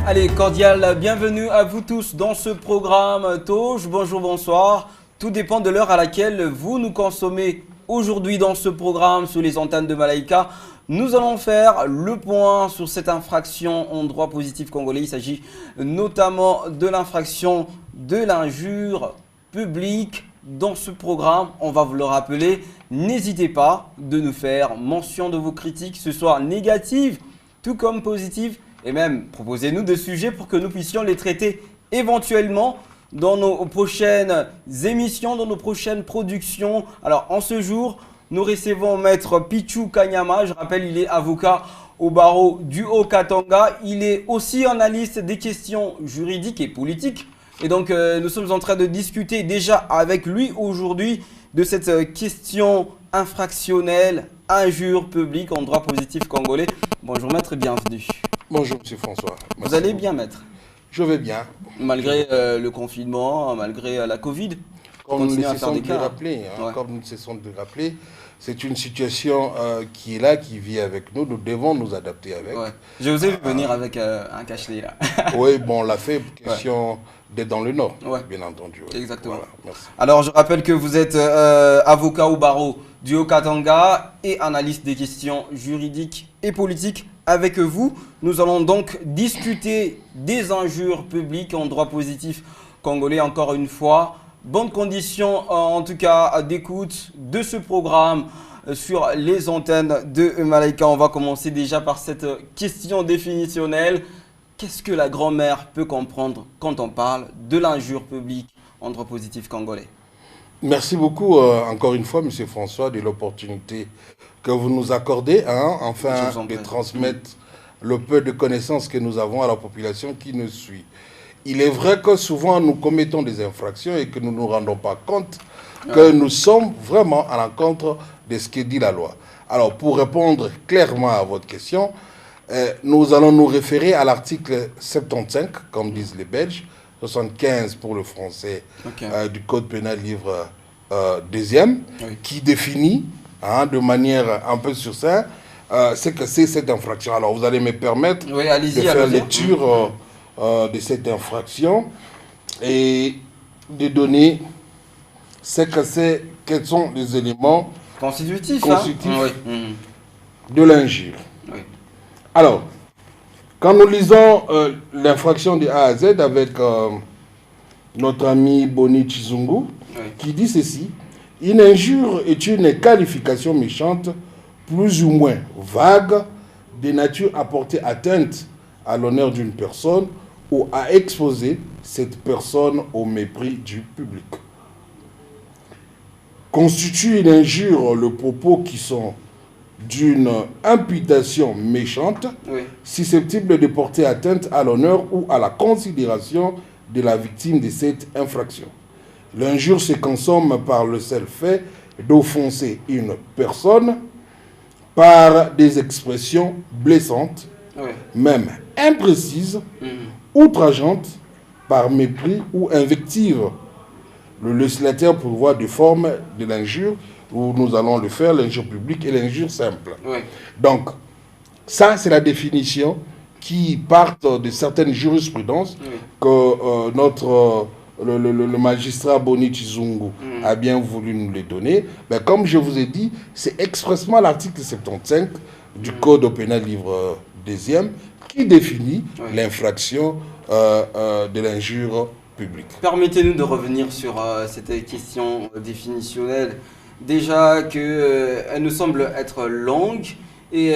Allez, cordial bienvenue à vous tous dans ce programme Touche. Bonjour, bonsoir. Tout dépend de l'heure à laquelle vous nous consommez. Aujourd'hui dans ce programme sur les antennes de Malaika, nous allons faire le point sur cette infraction en droit positif congolais. Il s'agit notamment de l'infraction de l'injure publique. Dans ce programme, on va vous le rappeler, n'hésitez pas de nous faire mention de vos critiques, que ce soit négatives tout comme positives. Et même, proposez-nous des sujets pour que nous puissions les traiter éventuellement dans nos prochaines émissions, dans nos prochaines productions. Alors, en ce jour, nous recevons Maître Pichu Kanyama. Je rappelle, il est avocat au barreau du Haut-Katanga. Il est aussi analyste des questions juridiques et politiques. Et donc, nous sommes en train de discuter déjà avec lui aujourd'hui de cette question infractionnelle, injure publique en droit positif congolais. Bonjour Maître, bienvenue. Bonjour Monsieur François. Vous allez bien Maître? Je vais bien. Malgré le confinement, malgré la Covid, comme nous ne cessons de le rappeler, comme nous ne cessons de le rappeler, c'est une situation qui est là, qui vit avec nous. Nous devons nous adapter avec. Ouais. J'ai osé venir avec un cache-nez là. Oui, bon, on l'a fait, question d'être dans le Nord, bien entendu. Ouais. Exactement. Voilà, merci. Alors, je rappelle que vous êtes avocat au barreau du Haut-Katanga et analyste des questions juridiques et politiques. Avec vous, nous allons donc discuter des injures publiques en droit positif congolais. Encore une fois, bonnes conditions en tout cas d'écoute de ce programme sur les antennes de Malaika. On va commencer déjà par cette question définitionnelle. Qu'est-ce que la grand-mère peut comprendre quand on parle de l'injure publique en droit positif congolais? Merci beaucoup encore une fois, Monsieur François, de l'opportunité que vous nous accordez, afin de transmettre le peu de connaissances que nous avons à la population qui nous suit. Il est vrai que souvent nous commettons des infractions et que nous ne nous rendons pas compte que nous sommes vraiment à l'encontre de ce que dit la loi. Alors, pour répondre clairement à votre question, nous allons nous référer à l'article 75, comme disent les Belges, 75 pour le français, du Code pénal livre 2e, qui définit de manière un peu succincte ce que c'est cette infraction. Alors, vous allez me permettre de faire lecture de cette infraction et de donner ce que c'est, quels sont les éléments constitutifs de l'injure. Oui. Alors, quand nous lisons l'infraction de A à Z avec notre ami Boni Chizungu, qui dit ceci: une injure est une qualification méchante, plus ou moins vague, de nature à porter atteinte à l'honneur d'une personne ou à exposer cette personne au mépris du public. Constitue une injure le propos qui sont d'une imputation méchante, susceptible de porter atteinte à l'honneur ou à la considération de la victime de cette infraction. L'injure se consomme par le seul fait d'offenser une personne par des expressions blessantes, même imprécises, outrageantes, par mépris ou invective. Le législateur prévoit des formes de l'injure où nous allons le faire, l'injure publique et l'injure simple. Donc, ça, c'est la définition qui part de certaines jurisprudences que le magistrat Boni Chizungu a bien voulu nous les donner. Mais comme je vous ai dit, c'est expressement l'article 75 du Code pénal livre 2e qui définit l'infraction de l'injure publique. Permettez-nous de revenir sur cette question définitionnelle. Déjà qu'elle nous semble être longue et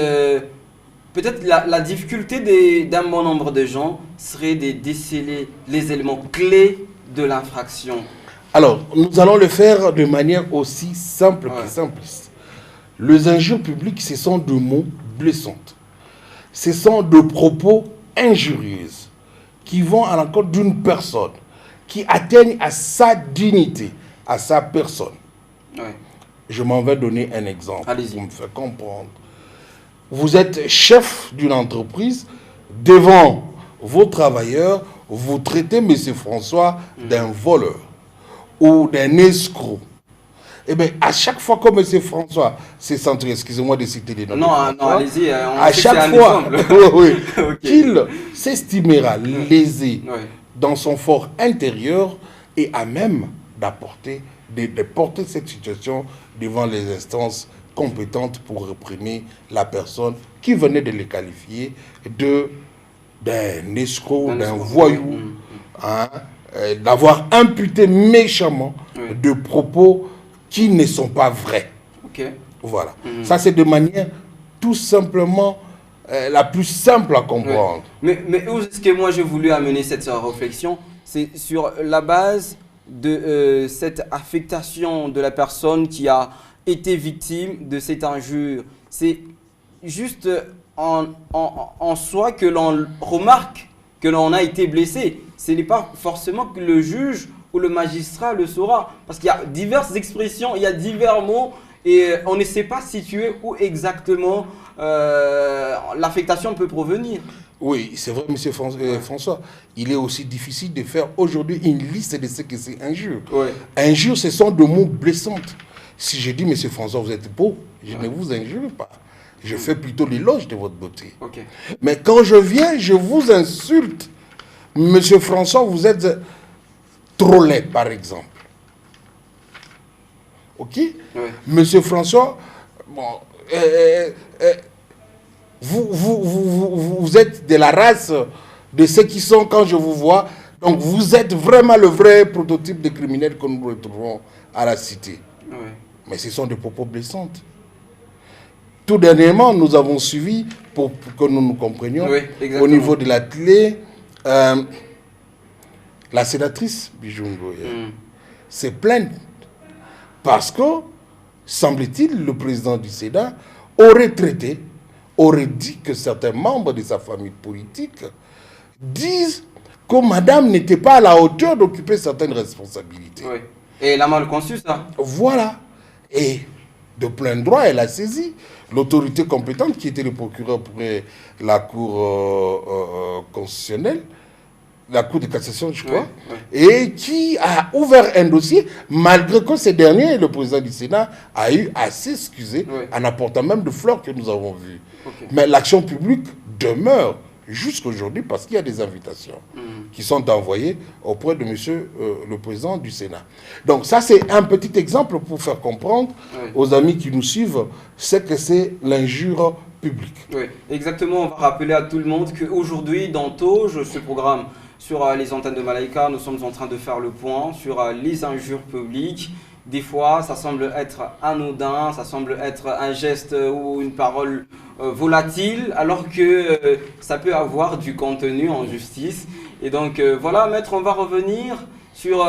peut-être la difficulté d'un bon nombre de gens serait de déceler les éléments clés de l'infraction. Alors, nous allons le faire de manière aussi simple que simpliste. Les injures publiques, ce sont de mots blessants. Ce sont de propos injurieux qui vont à l'encontre d'une personne, qui atteignent à sa dignité, à sa personne. Je m'en vais donner un exemple pour me faire comprendre. Vous êtes chef d'une entreprise, devant vos travailleurs, vous traitez M. François d'un voleur ou d'un escroc. Eh bien, à chaque fois, comme M. François s'est centré, excusez-moi de citer les noms. Non, allez-y. À chaque fois qu'il s'estimera lésé dans son fort intérieur et à même d'apporter, de porter cette situation devant les instances compétentes pour réprimer la personne qui venait de les qualifier d'un escroc, d'un voyou, d'avoir imputé méchamment de propos qui ne sont pas vrais. Voilà. Ça, c'est de manière tout simplement la plus simple à comprendre. Mais où est-ce que moi j'ai voulu amener cette réflexion? C'est sur la base de cette affectation de la personne qui a été victime de cette injure. C'est juste en soi que l'on remarque que l'on a été blessé. Ce n'est pas forcément que le juge ou le magistrat le saura. Parce qu'il y a diverses expressions, il y a divers mots et on ne sait pas situer où exactement l'affectation peut provenir. Oui, c'est vrai, M. François. Il est aussi difficile de faire aujourd'hui une liste de ce que c'est injure. Injure, ce sont de mots blessants. Si je dis, M. François, vous êtes beau, je ne vous injure pas. Je fais plutôt l'éloge de votre beauté. Mais quand je viens, je vous insulte. M. François, vous êtes trop laid, par exemple. Monsieur François, bon, vous êtes de la race de ceux qui sont quand je vous vois. Donc vous êtes vraiment le vrai prototype de criminel que nous retrouvons à la cité. Mais ce sont des propos blessants. Tout dernièrement, nous avons suivi, pour que nous nous comprenions, au niveau de la télé, la sénatrice Bijungo s'est plainte parce que, semble-t-il, le président du Sénat aurait dit que certains membres de sa famille politique disent que madame n'était pas à la hauteur d'occuper certaines responsabilités. Et elle a mal conçu ça. Voilà. Et de plein droit, elle a saisi l'autorité compétente qui était le procureur pour la Cour constitutionnelle, la Cour de cassation, je crois, et qui a ouvert un dossier, malgré que ces derniers, le président du Sénat, a eu à s'excuser en apportant même de fleurs que nous avons vues. Mais l'action publique demeure jusqu'aujourd'hui parce qu'il y a des invitations qui sont envoyées auprès de monsieur le président du Sénat. Donc ça, c'est un petit exemple pour faire comprendre aux amis qui nous suivent ce que c'est l'injure publique. Exactement. On va rappeler à tout le monde qu'aujourd'hui, dans TOJ, ce programme sur les antennes de Malaika, nous sommes en train de faire le point sur les injures publiques. Des fois, ça semble être anodin, ça semble être un geste ou une parole volatile, alors que ça peut avoir du contenu en justice. Et donc voilà, maître, on va revenir sur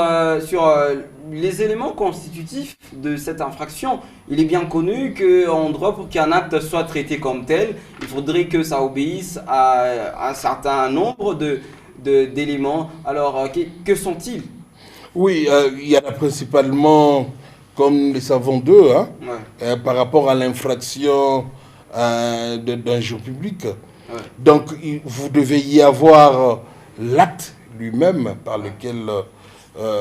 les éléments constitutifs de cette infraction. Il est bien connu qu'en droit, pour qu'un acte soit traité comme tel, il faudrait que ça obéisse à un certain nombre d'éléments. Alors, que sont-ils? Oui, il y en a principalement, comme nous le savons, deux, par rapport à l'infraction d'injure publique. Donc, vous devez y avoir l'acte lui-même par lequel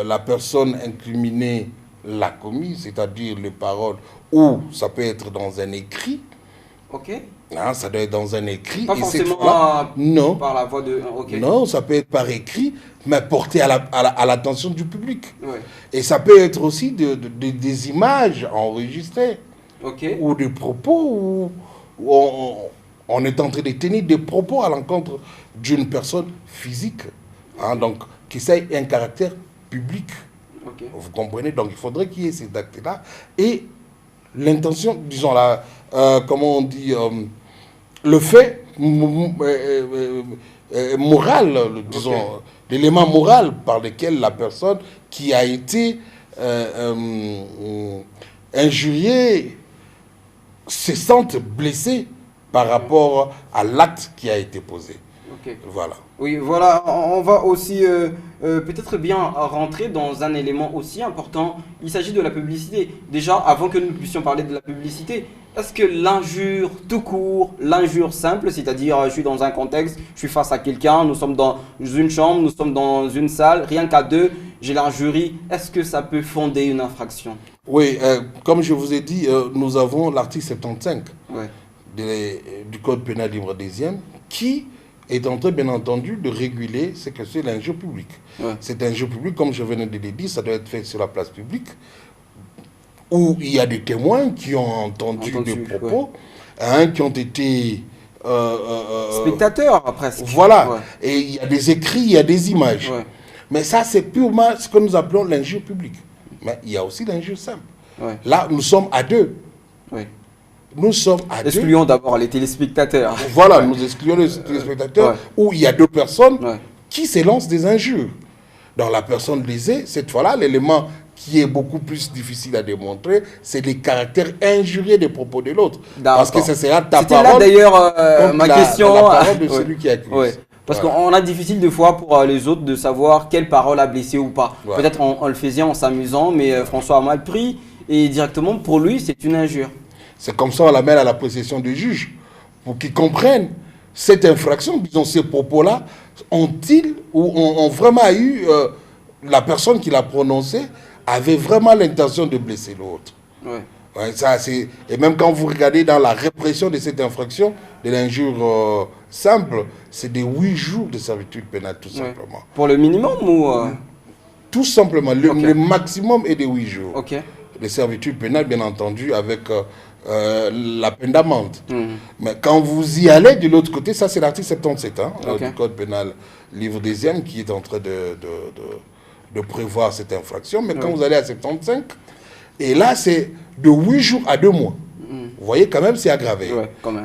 la personne incriminée l'a commis, c'est-à-dire les paroles, ou ça peut être dans un écrit. Ça doit être dans un écrit. Pas forcément non. Par la voix de... Non, ça peut être par écrit, mais porté à l'attention du public. Et ça peut être aussi des images enregistrées. Ou des propos où on est en train de tenir des propos à l'encontre d'une personne physique. Donc, qui ait un caractère public. Vous comprenez? Donc, il faudrait qu'il y ait cet acte-là. Et l'intention, disons là, comment on dit, le fait moral, disons, l'élément moral par lequel la personne qui a été injuriée se sente blessée par rapport à l'acte qui a été posé. Voilà. Oui, voilà, on va aussi peut-être bien rentrer dans un élément aussi important. Il s'agit de la publicité. Déjà, avant que nous puissions parler de la publicité, est-ce que l'injure tout court, l'injure simple, c'est-à-dire je suis dans un contexte, je suis face à quelqu'un, nous sommes dans une chambre, nous sommes dans une salle, rien qu'à deux, j'ai l'injurie, est-ce que ça peut fonder une infraction? Oui, comme je vous ai dit, nous avons l'article 75 du Code pénal livre 2e qui est en train, bien entendu, de réguler ce que c'est l'injure publique. C'est injure publique, comme je venais de le dire, ça doit être fait sur la place publique, où il y a des témoins qui ont entendu des propos, qui ont été... spectateurs, presque. Voilà, et il y a des écrits, il y a des images. Mais ça, c'est purement ce que nous appelons l'injure publique. Mais il y a aussi l'injure simple. Là, nous sommes à deux. Nous sommes à deux. Excluons d'abord les téléspectateurs. Voilà, nous excluons les téléspectateurs où il y a deux personnes qui s'élancent des injures. Dans la personne lésée, cette fois-là, l'élément qui est beaucoup plus difficile à démontrer, c'est les caractères injuriés des propos de l'autre. Parce que ce sera ta parole. C'était là d'ailleurs ma question. La parole de celui qui accuse. Parce qu'on a difficile de fois pour les autres de savoir quelle parole a blessé ou pas. Peut-être on le faisait en s'amusant, mais François a mal pris et directement pour lui c'est une injure. C'est comme ça on l'amène à la possession du juge pour qu'ils comprennent cette infraction, disons ces propos-là, ont-ils ou ont vraiment eu la personne qui l'a prononcé avait vraiment l'intention de blesser l'autre. Et même quand vous regardez dans la répression de cette infraction, de l'injure simple, c'est des 8 jours de servitude pénale, tout simplement. Pour le minimum ou Tout simplement, le maximum est de 8 jours. De servitude pénale, bien entendu, avec la peine d'amende. Mais quand vous y allez de l'autre côté, ça c'est l'article 77 du Code pénal, livre 2e, qui est en train de prévoir cette infraction. Mais quand vous allez à 75, et là c'est de 8 jours à 2 mois. Vous voyez, quand même, c'est aggravé.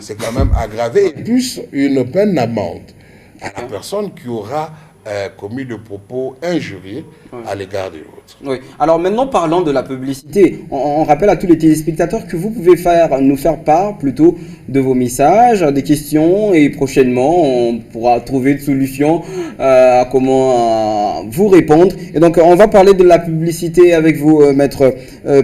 C'est quand même aggravé. Et plus une peine d'amende à la personne qui aura commis de propos injurieux à l'égard de l'autre. Alors maintenant, parlons de la publicité. On rappelle à tous les téléspectateurs que vous pouvez nous faire part plutôt de vos messages, des questions, et prochainement, on pourra trouver une solution à comment vous répondre. Et donc, on va parler de la publicité avec vous, Maître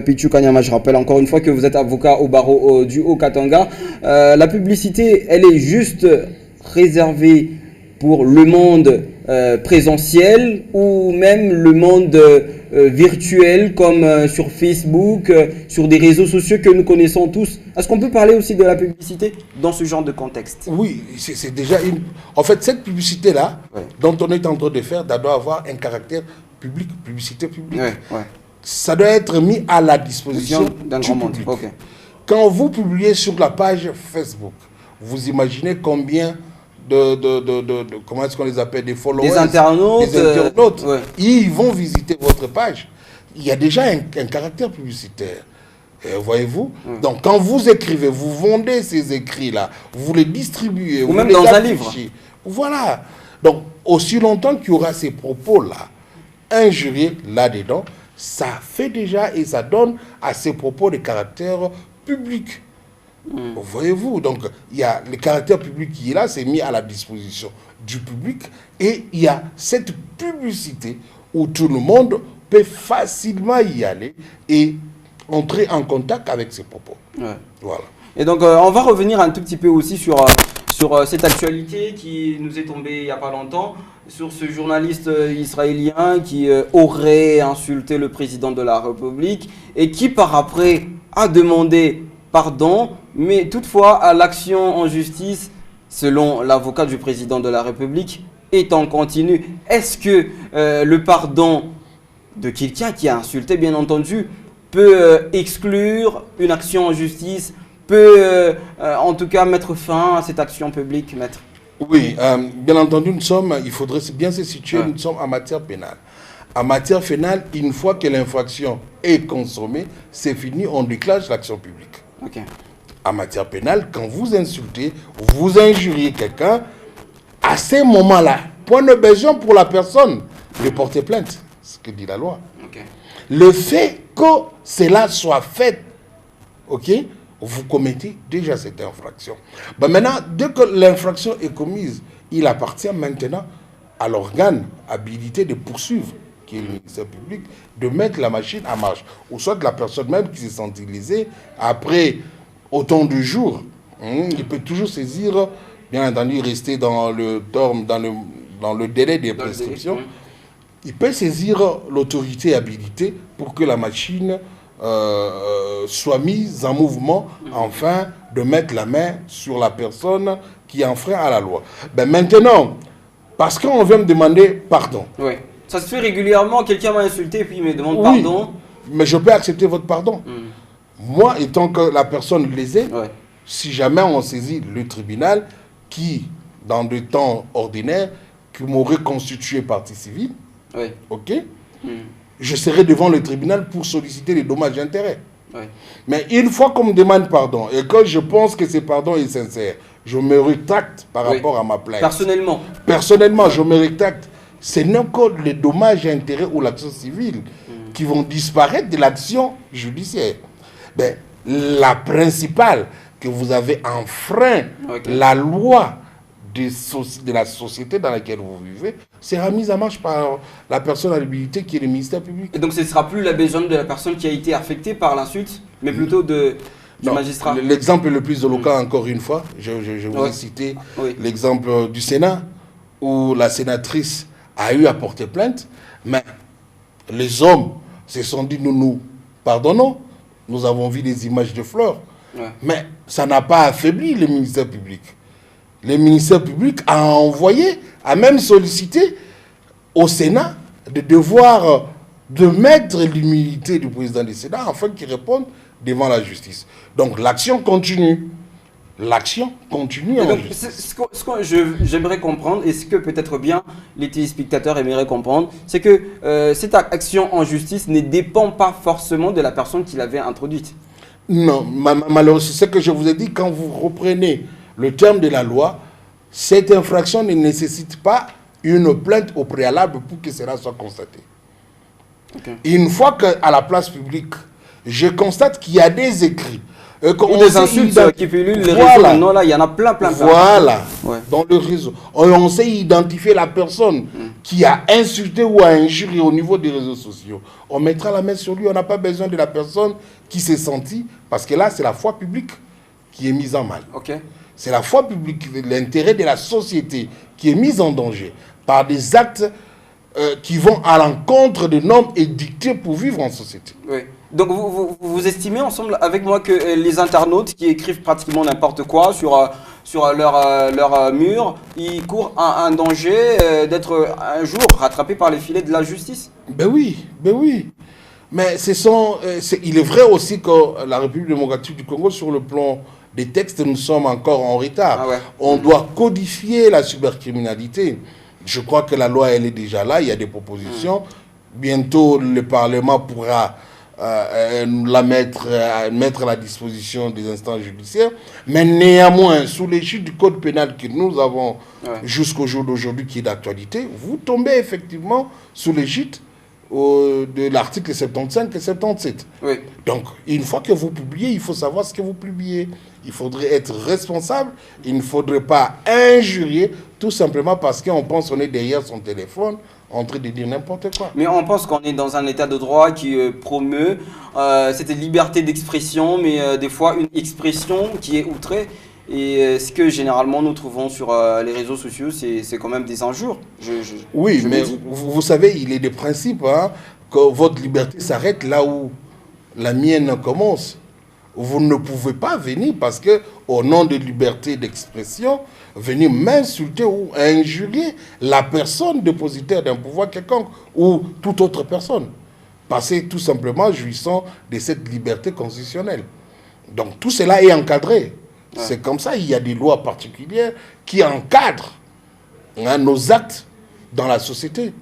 Pichu Kanyama. Je rappelle encore une fois que vous êtes avocat au barreau du Haut-Katanga. La publicité, elle est juste réservée pour le monde présentiel ou même le monde virtuel comme sur Facebook, sur des réseaux sociaux que nous connaissons tous. Est-ce qu'on peut parler aussi de la publicité dans ce genre de contexte? Oui, c'est déjà une... En fait, cette publicité-là, dont on est en train de faire, doit avoir un caractère public, publicité publique. Ça doit être mis à la disposition d'un grand monde. Quand vous publiez sur la page Facebook, vous imaginez combien comment est-ce qu'on les appelle, des followers, des internautes, ils vont visiter votre page. Il y a déjà un caractère publicitaire, voyez-vous. Donc quand vous écrivez, vous vendez ces écrits-là, vous les distribuez, ou même dans un livre. Voilà. Donc aussi longtemps qu'il y aura ces propos-là injuriés là-dedans, ça fait déjà et ça donne à ces propos des caractères publics. Voyez-vous, donc il y a le caractère public qui est là, c'est mis à la disposition du public, et il y a cette publicité où tout le monde peut facilement y aller et entrer en contact avec ses propos. Voilà. Et donc on va revenir un tout petit peu aussi sur cette actualité qui nous est tombée il n'y a pas longtemps, sur ce journaliste israélien qui aurait insulté le président de la République et qui par après a demandé pardon, mais toutefois l'action en justice, selon l'avocat du président de la République, est en continu. Est-ce que le pardon de quelqu'un qui a insulté, bien entendu, peut exclure une action en justice, peut en tout cas mettre fin à cette action publique, maître? Oui, bien entendu, il faudrait bien se situer, nous sommes en matière pénale. En matière pénale, une fois que l'infraction est consommée, c'est fini, on déclenche l'action publique. En matière pénale, quand vous insultez, vous injuriez quelqu'un, à ces moments-là, point de besoin pour la personne de porter plainte, ce que dit la loi. Le fait que cela soit fait, vous commettez déjà cette infraction. Maintenant, dès que l'infraction est commise, il appartient maintenant à l'organe habilité de poursuivre, qui est le ministère public, de mettre la machine en marche. Ou soit la personne même qui s'est sensibilisée, après autant de jours, il peut toujours saisir, bien entendu, rester dans le délai des prescriptions. Il peut saisir l'autorité habilitée pour que la machine soit mise en mouvement, afin de mettre la main sur la personne qui enfreint à la loi. Ben maintenant, parce qu'on vient me demander pardon. Oui. Ça se fait régulièrement, quelqu'un m'a insulté et puis il me demande pardon. Mais je peux accepter votre pardon. Moi, étant que la personne lésée, si jamais on saisit le tribunal qui, dans des temps ordinaires, qui m'aurait constitué partie civile, ok, je serai devant le tribunal pour solliciter les dommages et intérêts. Mais une fois qu'on me demande pardon, et que je pense que ce pardon est sincère, je me rétracte par rapport à ma plainte. Personnellement, je me rétracte. C'est non que les dommages et intérêts ou l'action civile qui vont disparaître de l'action judiciaire. Ben, la principale, que vous avez enfreint la loi de la société dans laquelle vous vivez, sera mise en marche par la personne habilitée qui est le ministère public. Et donc ce ne sera plus la besogne de la personne qui a été affectée par l'insulte, mais plutôt du magistrat. L'exemple le plus éloquent, encore une fois, je vous ai cité l'exemple du Sénat, où la sénatrice a eu à porter plainte, mais les hommes se sont dit, nous pardonnons, nous avons vu des images de fleurs, mais ça n'a pas affaibli le ministère public. Le ministère public a même sollicité au Sénat de mettre l'immunité du président du Sénat afin qu'il réponde devant la justice. Donc l'action continue. L'action continue. Et donc, ce que j'aimerais comprendre, et ce que peut-être bien les téléspectateurs aimeraient comprendre, c'est que cette action en justice ne dépend pas forcément de la personne qui l'avait introduite. Non, malheureusement, c'est ce que je vous ai dit, quand vous reprenez le terme de la loi, cette infraction ne nécessite pas une plainte au préalable pour que cela soit constaté. Une fois qu'à la place publique, je constate qu'il y a des écrits, ou des insultes qui pullulent les réseaux. Non, là, il y en a plein. Voilà, dans le réseau. On sait identifier la personne qui a insulté ou a injurié au niveau des réseaux sociaux. On mettra la main sur lui, on n'a pas besoin de la personne qui s'est sentie, parce que là, c'est la foi publique qui est mise en mal. C'est la foi publique, l'intérêt de la société qui est mise en danger par des actes qui vont à l'encontre des normes édictées pour vivre en société. Donc vous estimez ensemble avec moi que les internautes qui écrivent pratiquement n'importe quoi sur leur mur, ils courent un danger d'être un jour rattrapés par les filets de la justice? Ben oui. Mais il est vrai aussi que la République démocratique du Congo, sur le plan des textes, nous sommes encore en retard. On doit codifier la cybercriminalité. Je crois que la loi, elle est déjà là, il y a des propositions. Bientôt, le Parlement pourra mettre à la disposition des instances judiciaires. Mais néanmoins, sous l'égide du code pénal que nous avons jusqu'au jour d'aujourd'hui, qui est d'actualité, vous tombez effectivement sous l'égide de l'article 75 et 77. Donc, une fois que vous publiez, il faut savoir ce que vous publiez. Il faudrait être responsable. Il ne faudrait pas injurier, tout simplement parce qu'on pense qu'on est derrière son téléphone en train de dire n'importe quoi. Mais on pense qu'on est dans un état de droit qui promeut cette liberté d'expression, mais des fois une expression qui est outrée. Et ce que généralement nous trouvons sur les réseaux sociaux, c'est quand même des injures. Mais vous savez, il est des principes que votre liberté s'arrête là où la mienne commence. Vous ne pouvez pas venir parce que, au nom de liberté d'expression, venir m'insulter ou injurier la personne dépositaire d'un pouvoir quelconque ou toute autre personne. Parce que tout simplement jouissant de cette liberté constitutionnelle. Donc tout cela est encadré. C'est comme ça, il y a des lois particulières qui encadrent nos actes dans la société.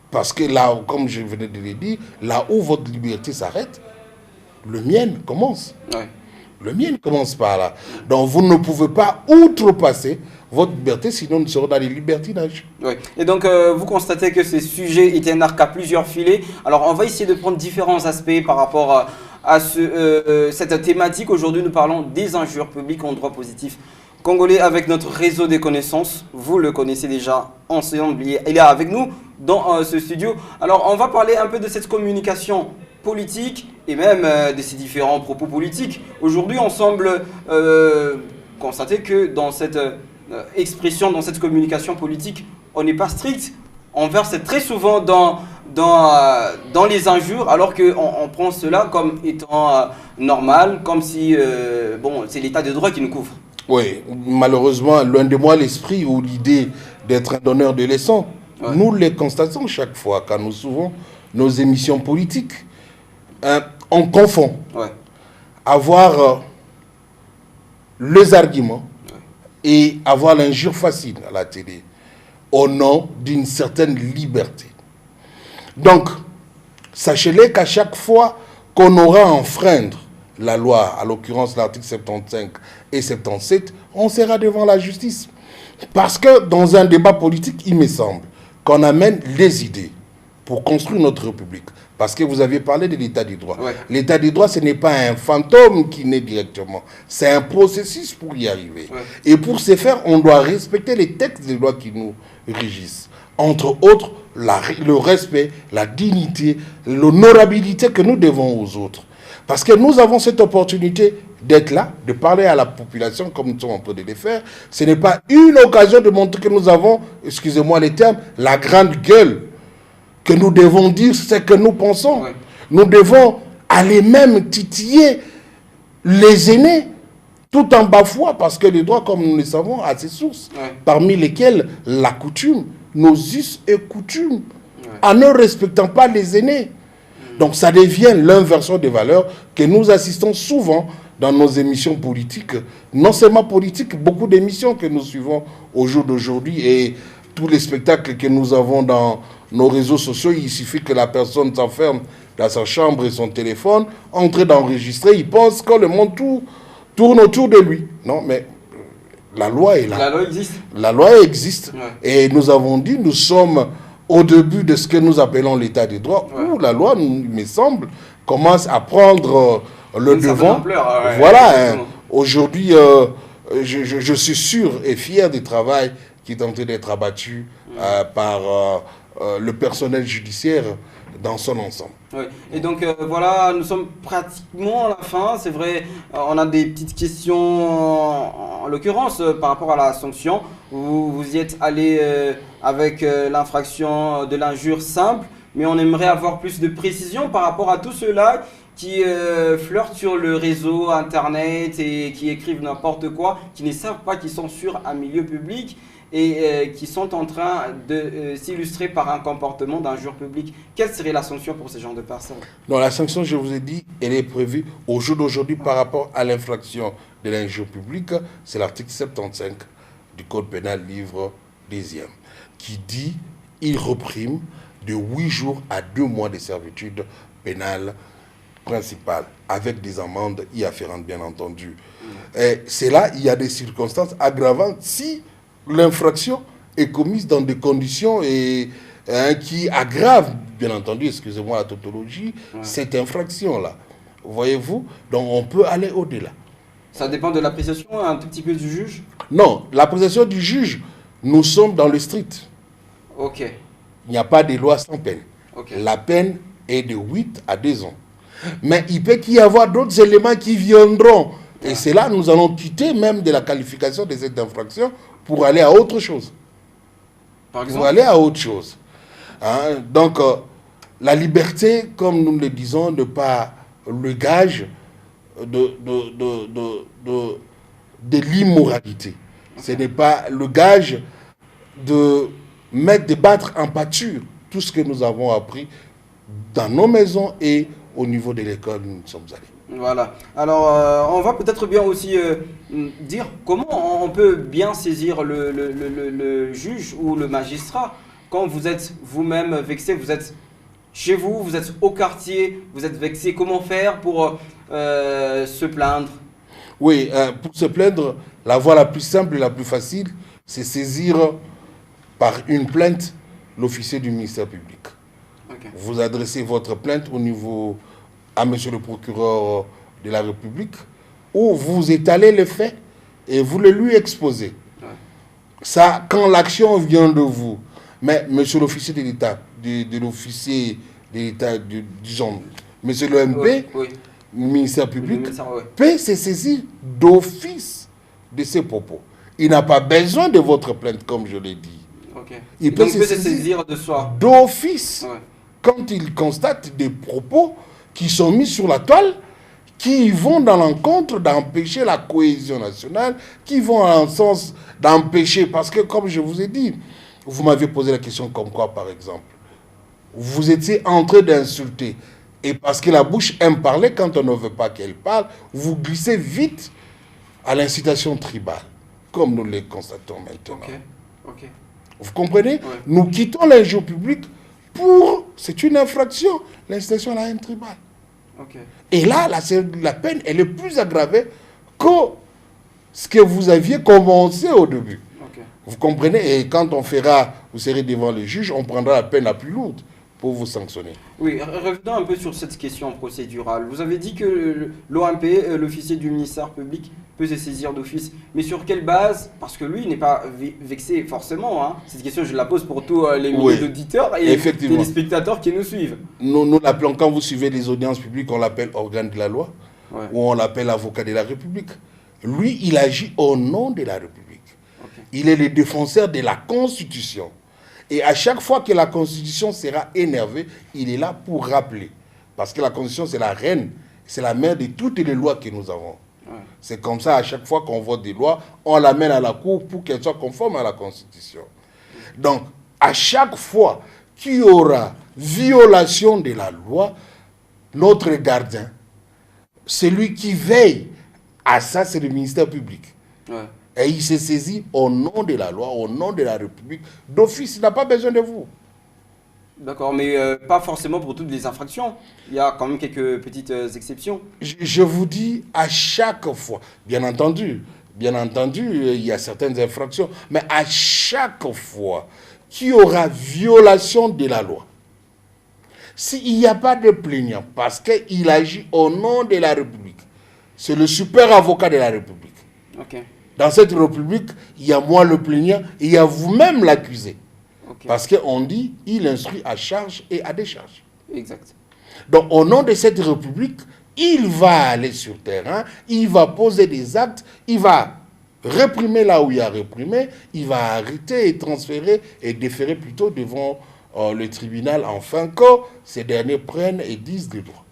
Parce que là, comme je venais de le dire, là où votre liberté s'arrête, le mien commence. Le mien commence par là. Donc vous ne pouvez pas outrepasser votre liberté, sinon nous serons dans les libertinages. Et donc vous constatez que ce sujet est un arc à plusieurs filets. Alors on va essayer de prendre différents aspects par rapport à cette thématique. Aujourd'hui nous parlons des injures publiques en droit positif congolais avec notre réseau des connaissances. Vous le connaissez déjà ensemble, il est avec nous dans ce studio. Alors on va parler un peu de cette communication politique et même de ces différents propos politiques. Aujourd'hui, on semble constater que dans cette expression, dans cette communication politique, on n'est pas strict. On verse très souvent dans les injures, alors qu'on prend cela comme étant normal, comme si c'est l'état de droit qui nous couvre. Oui, malheureusement, loin de moi l'esprit ou l'idée d'être un donneur de leçons. Ouais. Nous les constatons chaque fois quand nous suivons nos émissions politiques. On confond avoir les arguments et avoir l'injure facile à la télé au nom d'une certaine liberté. Donc, sachez-le qu'à chaque fois qu'on aura à enfreindre la loi, à l'occurrence l'article 75 et 77, on sera devant la justice. Parce que dans un débat politique, il me semble qu'on amène les idées pour construire notre République. Parce que vous aviez parlé de l'état du droit. Ouais. L'état du droit, ce n'est pas un fantôme qui naît directement. C'est un processus pour y arriver. Ouais. Et pour ce faire, on doit respecter les textes des lois qui nous régissent. Entre autres, le respect, la dignité, l'honorabilité que nous devons aux autres. Parce que nous avons cette opportunité d'être là, de parler à la population comme nous sommes en train de le faire. Ce n'est pas une occasion de montrer que nous avons, excusez-moi les termes, la grande gueule, que nous devons dire ce que nous pensons. Ouais. Nous devons aller même titiller les aînés, tout en bafouant, parce que les droits, comme nous le savons, a ses sources, parmi lesquelles la coutume, nos us et coutumes, en ne respectant pas les aînés. Donc ça devient l'inversion des valeurs que nous assistons souvent dans nos émissions politiques. Non seulement politiques, beaucoup d'émissions que nous suivons au jour d'aujourd'hui et tous les spectacles que nous avons dans nos réseaux sociaux. Il suffit que la personne s'enferme dans sa chambre et son téléphone, entre d'enregistrer, il pense que le monde tourne autour de lui. Non, mais la loi est là. La loi existe. La loi existe. Ouais. Et nous avons dit, nous sommes au début de ce que nous appelons l'état du droit, où la loi, il me semble, commence à prendre le devant. Ampleur, voilà. Aujourd'hui, je suis sûr et fier du travail qui est en train d'être abattu par le personnel judiciaire dans son ensemble. Oui. Et donc voilà, nous sommes pratiquement à la fin. C'est vrai, on a des petites questions en l'occurrence par rapport à la sanction. Vous y êtes allé avec l'infraction de l'injure simple, mais on aimerait avoir plus de précision par rapport à tout cela qui flirtent sur le réseau internet et qui écrivent n'importe quoi, qui ne savent pas qu'ils sont sur un milieu public et qui sont en train de s'illustrer par un comportement d'injure publique. Quelle serait la sanction pour ces genres de personnes? Non, la sanction, je vous ai dit, elle est prévue au jour d'aujourd'hui par rapport à l'infraction de l'injure publique. C'est l'article 75 du Code pénal, livre 10e, qui dit il reprime de 8 jours à 2 mois de servitude pénale principale, avec des amendes y afférentes, bien entendu. C'est là, il y a des circonstances aggravantes si l'infraction est commise dans des conditions qui aggravent, bien entendu, excusez-moi la tautologie, cette infraction-là. Voyez-vous? Donc on peut aller au-delà. Ça dépend de l'appréciation un tout petit peu du juge? Non, l'appréciation du juge, nous sommes dans le strict. Ok. Il n'y a pas de loi sans peine. Okay. La peine est de 8 à 2 ans. Mais il peut y avoir d'autres éléments qui viendront. Et c'est là que nous allons quitter même de la qualification de cette infraction pour aller à autre chose. Par exemple? Pour aller à autre chose. Hein? Donc, la liberté, comme nous le disons, n'est pas le gage de l'immoralité. Ce n'est pas le gage de battre en pâture tout ce que nous avons appris dans nos maisons et au niveau de l'école où nous sommes allés. Voilà. Alors, on va peut-être bien aussi dire comment on peut bien saisir le juge ou le magistrat quand vous êtes vous-même vexé, vous êtes chez vous, vous êtes au quartier, vous êtes vexé. Comment faire pour se plaindre? Oui, pour se plaindre, la voie la plus simple et la plus facile, c'est saisir par une plainte l'officier du ministère public. Okay. Vous adressez votre plainte au niveau à monsieur le procureur de la République, où vous étalez les faits et vous le lui exposez. Ouais. Ça, quand l'action vient de vous, mais monsieur l'officier de l'État, de l'officier de l'État, disons, Monsieur l'OMP, le ministère public, peut se saisir d'office de ces propos. Il n'a pas besoin de votre plainte, comme je l'ai dit. Il peut se saisir de soi d'office quand il constate des propos qui sont mis sur la toile, qui vont dans l'encontre d'empêcher la cohésion nationale, qui vont en sens d'empêcher, parce que comme je vous ai dit, vous m'avez posé la question comme quoi, par exemple, vous étiez en train d'insulter, et parce que la bouche aime parler, quand on ne veut pas qu'elle parle, vous glissez vite à l'incitation tribale, comme nous le constatons maintenant. Vous comprenez? Nous quittons l'injure publique pour... C'est une infraction, l'incitation à la haine tribale. Et là, la peine, elle est plus aggravée que ce que vous aviez commencé au début. Vous comprenez? Et quand on fera, vous serez devant le juge, on prendra la peine la plus lourde pour vous sanctionner. Oui, revenons un peu sur cette question procédurale. Vous avez dit que l'OMP, l'officier du ministère public, peut se saisir d'office. Mais sur quelle base? Parce que lui, il n'est pas vexé forcément. Hein. Cette question, je la pose pour tous les milliers d'auditeurs et les spectateurs qui nous suivent. Nous l'appelons, quand vous suivez les audiences publiques, on l'appelle organe de la loi, ou on l'appelle avocat de la République. Lui, il agit au nom de la République. Il est le défenseur de la Constitution. Et à chaque fois que la Constitution sera énervée, il est là pour rappeler. Parce que la Constitution, c'est la reine, c'est la mère de toutes les lois que nous avons. C'est comme ça, à chaque fois qu'on vote des lois, on l'amène à la Cour pour qu'elle soit conforme à la Constitution. Donc, à chaque fois qu'il y aura violation de la loi, notre gardien, celui qui veille à ça, c'est le ministère public. Et il s'est saisi au nom de la loi, au nom de la République. D'office, il n'a pas besoin de vous. D'accord, mais pas forcément pour toutes les infractions. Il y a quand même quelques petites exceptions. Je vous dis à chaque fois, bien entendu, il y a certaines infractions, mais à chaque fois qu'il y aura violation de la loi, s'il n'y a pas de plaignant, parce qu'il agit au nom de la République, c'est le super avocat de la République. Dans cette République, il y a moi le plaignant et il y a vous-même l'accusé. Parce qu'on dit, il instruit à charge et à décharge. Exact. Donc, au nom de cette République, il va aller sur terrain, il va poser des actes, il va réprimer là où il y a réprimé, il va arrêter et transférer et déférer plutôt devant le tribunal, afin que ces derniers prennent et disent des droits.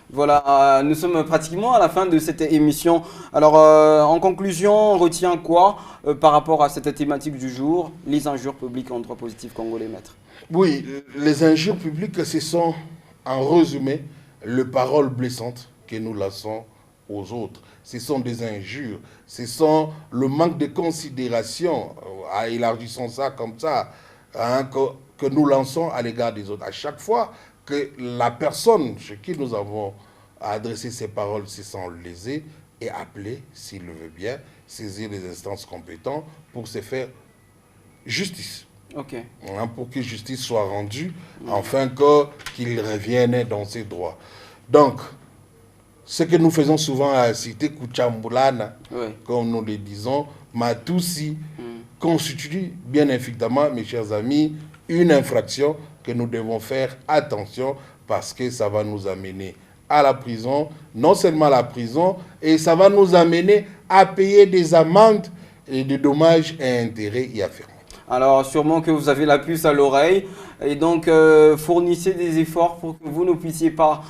Voilà, nous sommes pratiquement à la fin de cette émission. Alors, en conclusion, on retient quoi par rapport à cette thématique du jour, les injures publiques en droit positif congolais, maître? Oui, les injures publiques, ce sont, en résumé, les paroles blessantes que nous lançons aux autres. Ce sont des injures, ce sont le manque de considération, élargissons ça comme ça, hein, que nous lançons à l'égard des autres. À chaque fois que la personne chez qui nous avons adressé ces paroles se sent lésée et appelée, s'il le veut bien, saisir les instances compétentes pour se faire justice. Hein, pour que justice soit rendue, afin qu'il revienne dans ses droits. Donc, ce que nous faisons souvent à la cité Kuchambulana, comme nous le disons, Matoussi, constitue bien évidemment, mes chers amis, une infraction que nous devons faire attention, parce que ça va nous amener à la prison, non seulement à la prison, et ça va nous amener à payer des amendes et des dommages et intérêts y afférents. Alors, sûrement que vous avez la puce à l'oreille, et donc fournissez des efforts pour que vous ne puissiez pas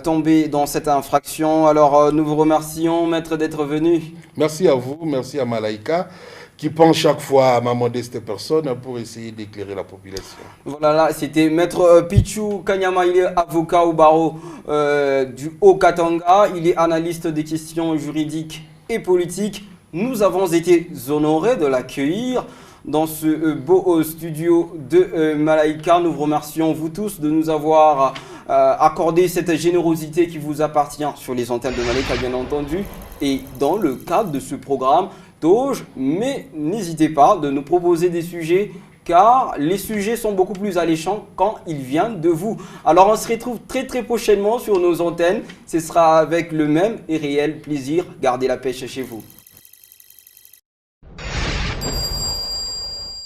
tomber dans cette infraction. Alors, nous vous remercions, maître, d'être venu. Merci à vous, merci à Malaika, qui pense chaque fois à ma modeste personne pour essayer d'éclairer la population. Voilà, là, c'était maître Pichou Kanyama, il est avocat au barreau du Haut-Katanga, il est analyste des questions juridiques et politiques. Nous avons été honorés de l'accueillir dans ce beau studio de Malaika. Nous vous remercions, vous tous, de nous avoir accordé cette générosité qui vous appartient sur les antennes de Malaika, bien entendu, et dans le cadre de ce programme Tauge. Mais n'hésitez pas de nous proposer des sujets, car les sujets sont beaucoup plus alléchants quand ils viennent de vous. Alors on se retrouve très prochainement sur nos antennes. Ce sera avec le même et réel plaisir. Gardez la pêche chez vous.